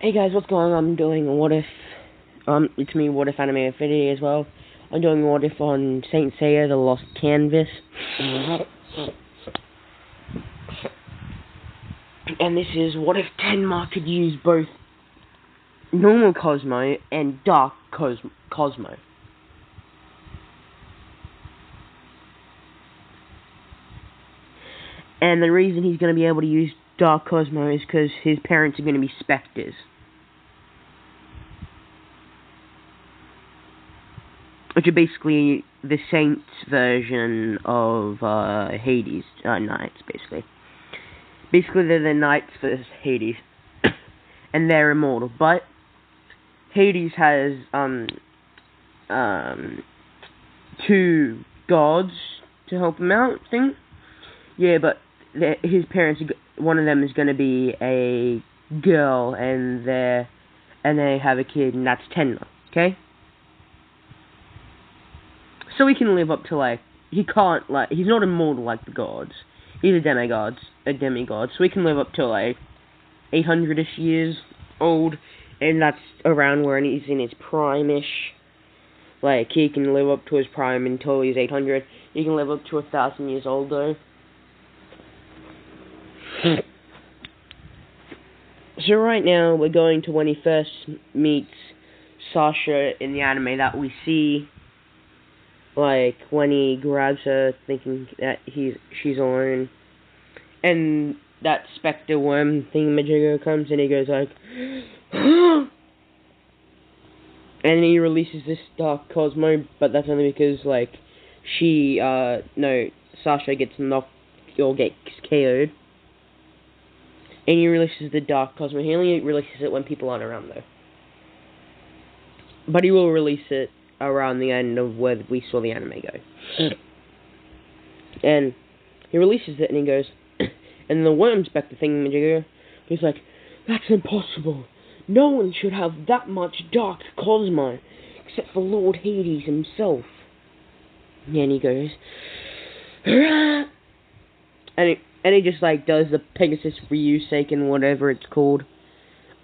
Hey guys, what's going on? I'm doing a what if. It's me, What If Anime Affinity as well. I'm doing a what if on Saint Seiya: The Lost Canvas. And this is what if Tenma could use both normal Cosmo and Dark Cosmo. And the reason he's going to be able to use Dark Cosmo is because his parents are going to be specters. Which are basically the Saints version of Hades Knights, basically. Basically, they're the Knights for Hades. And they're immortal. But Hades has two gods to help him out, thing. Yeah, but his parents, one of them is going to be a girl, and they have a kid, and that's Tenma, okay? So he can live up to, he's not immortal like the gods. He's a demigod, so he can live up to, 800-ish years old, and that's around where he's in his prime-ish. He can live up to his prime until he's 800. He can live up to 1,000 years old, though. So right now, we're going to when he first meets Sasha in the anime that we see. When he grabs her, thinking that she's alone, and that specter worm thingamajigger comes, and he goes and he releases this Dark Cosmo, but that's only because, Sasha gets knocked, or gets KO'd, and he releases the Dark Cosmo. He only releases it when people aren't around, though. But he will release it around the end of where we saw the anime go. And he releases it and he goes, and the worm specter thingamajigger, he's like, that's impossible. No one should have that much Dark Cosmo, except for Lord Hades himself. And he goes, Hurrah! and he just does the Pegasus Ryusein, whatever it's called,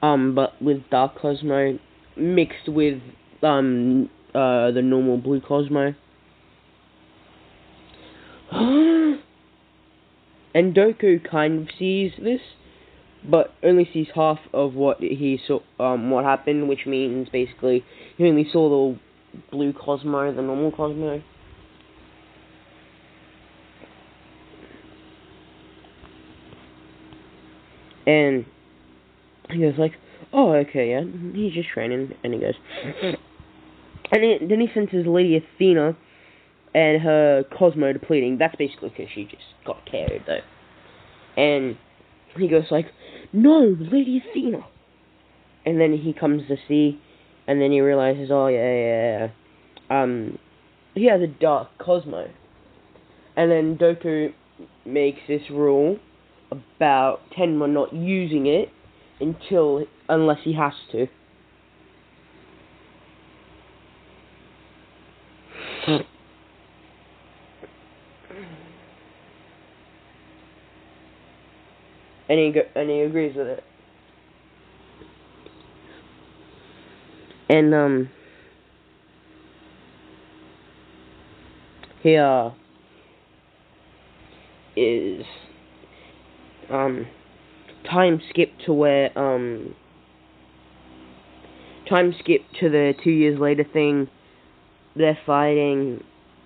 but with Dark Cosmo mixed with the normal blue Cosmo. And Doku kind of sees this, but only sees half of what he saw, what happened, which means basically he only saw the blue Cosmo, the normal Cosmo. And he goes oh, okay, yeah, he's just training, and he goes, and then he senses Lady Athena and her Cosmo depleting. That's basically because she just got carried, though. And he goes no, Lady Athena! And then he comes to see, and then he realizes, oh, yeah. He has a Dark Cosmo. And then Doku makes this rule about Tenma not using it unless he has to. And he agrees with it. And here is time skip to the 2 years later thing. They're fighting,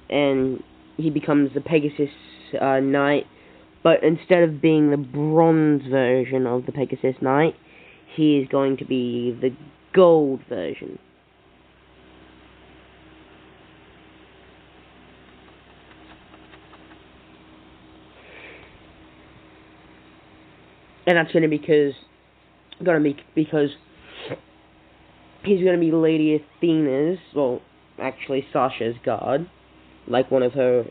and he becomes the Pegasus Knight, but instead of being the bronze version of the Pegasus Knight, he is going to be the gold version. And that's going to be because he's going to be Lady Athena's, well, actually Sasha's god, one of her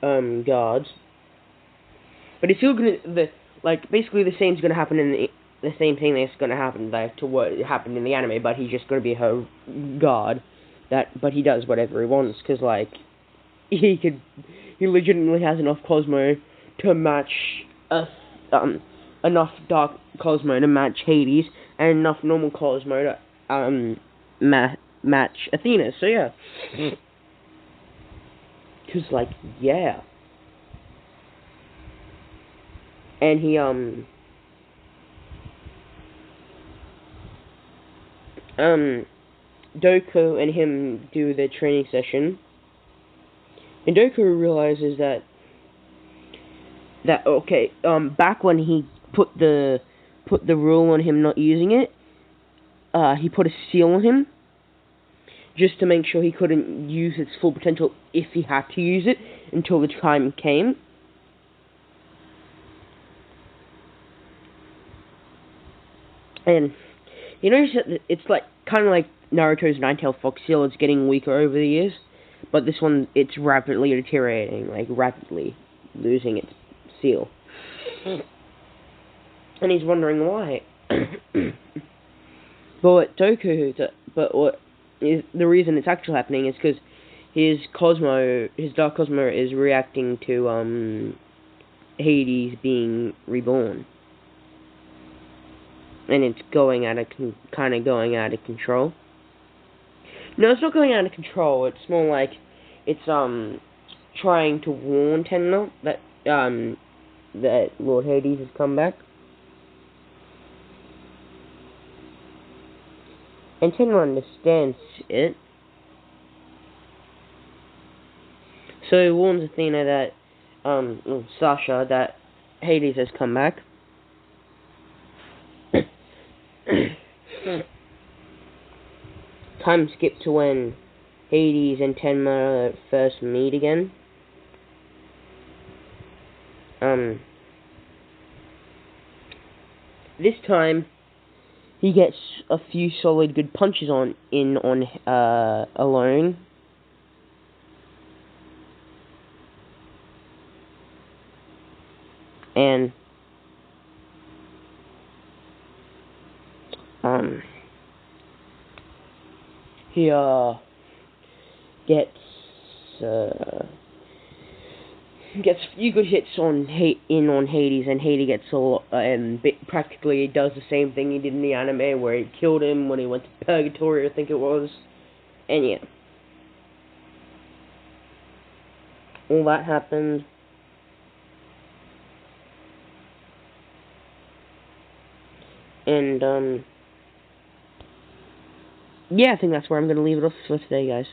gods. But it's still going to basically the same thing that's going to happen to what happened in the anime, but he's just going to be her god. But he does whatever he wants, because he legitimately has enough Cosmo to match enough Dark Cosmo to match Hades, and enough normal Cosmo to match Athena. So yeah, cause like yeah, and he Doku and him do the training session, and Doku realizes that okay, back when he put the rule on him not using it, he put a seal on him just to make sure he couldn't use its full potential if he had to use it until the time came. And you notice that it's like kind of like Naruto's Nine-Tailed Fox seal. It's getting weaker over the years, but this one it's rapidly deteriorating, like rapidly losing its seal. And he's wondering why. But what is the reason it's actually happening is because his Dark Cosmo is reacting to Hades being reborn, and it's going kind of going out of control. No, it's not going out of control. It's more like it's trying to warn Tenma that Lord Hades has come back. And Tenma understands it. So he warns Athena that, Sasha, that Hades has come back. Time skip to when Hades and Tenma first meet again. This time, he gets a few solid good punches on alone. And he gets a few good hits on Hades, and Hades gets a lot, and practically does the same thing he did in the anime, where he killed him when he went to Purgatory, I think it was. And yeah, all that happened. And yeah, I think that's where I'm gonna leave it off for today, guys.